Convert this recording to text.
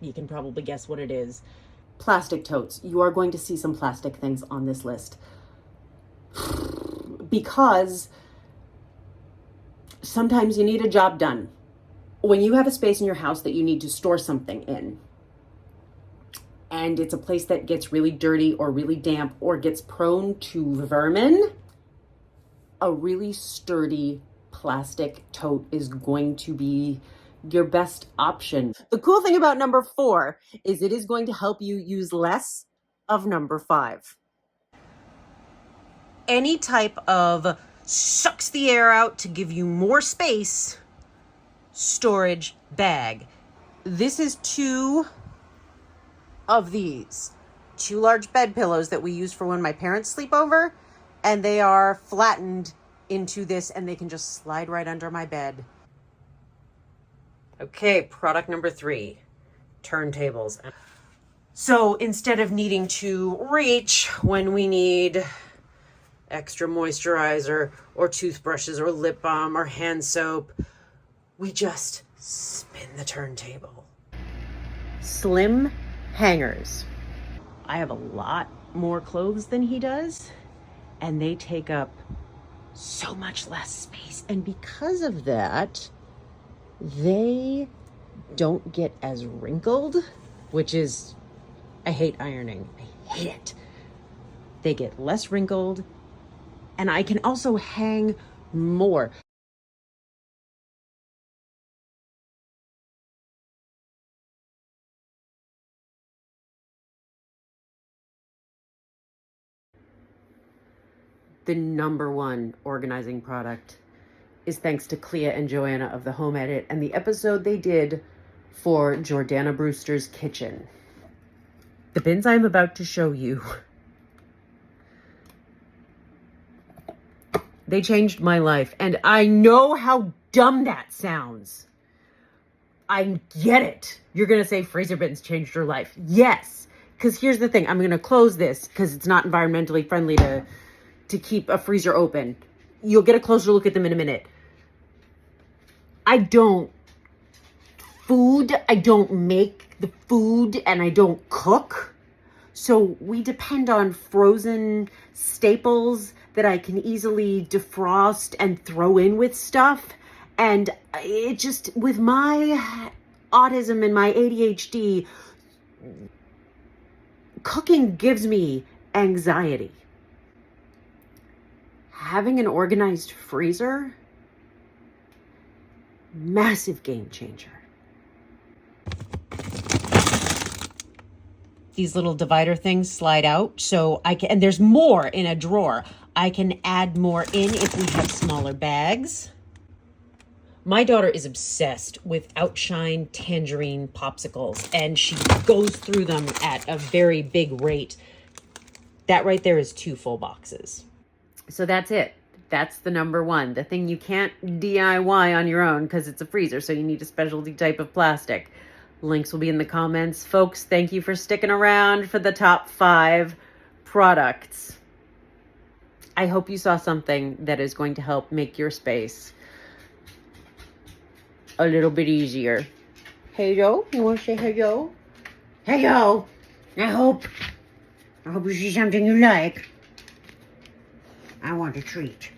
You can probably guess what it is. Plastic totes. You are going to see some plastic things on this list. Because sometimes you need a job done. When you have a space in your house that you need to store something in, and it's a place that gets really dirty or really damp or gets prone to vermin, a really sturdy plastic tote is going to be your best option. The cool thing about number 4 is it is going to help you use less of number 5. Any type of sucks the air out to give you more space storage bag. This is 2 of these. 2 large bed pillows that we use for when my parents sleep over, and they are flattened into this and they can just slide right under my bed. Okay, product number 3, turntables. So instead of needing to reach when we need extra moisturizer or toothbrushes or lip balm or hand soap, we just spin the turntable. Slim hangers. I have a lot more clothes than he does, and they take up so much less space. And because of that, they don't get as wrinkled, which is, I hate ironing. I hate it. They get less wrinkled, and I can also hang more. The number 1 organizing product is thanks to Clea and Joanna of the Home Edit and the episode they did for Jordana Brewster's Kitchen. The bins I'm about to show you, they changed my life, and I know how dumb that sounds. I get it. You're gonna say freezer bins changed your life. Yes, because here's the thing. I'm gonna close this because it's not environmentally friendly to keep a freezer open. You'll get a closer look at them in a minute. I don't make the food, and I don't cook. So we depend on frozen staples that I can easily defrost and throw in with stuff. And it just, with my autism and my ADHD, cooking gives me anxiety. Having an organized freezer, massive game changer. These little divider things slide out, so I can, and there's more in a drawer. I can add more in if we have smaller bags. My daughter is obsessed with Outshine tangerine popsicles, and she goes through them at a very big rate. That right there is 2 full boxes. So that's it. That's the number 1. The thing you can't DIY on your own because it's a freezer, so you need a specialty type of plastic. Links will be in the comments. Folks, thank you for sticking around for the top 5 products. I hope you saw something that is going to help make your space a little bit easier. Hey, yo, you want to say hey, yo? Hey, yo, I hope you see something you like. I want a treat.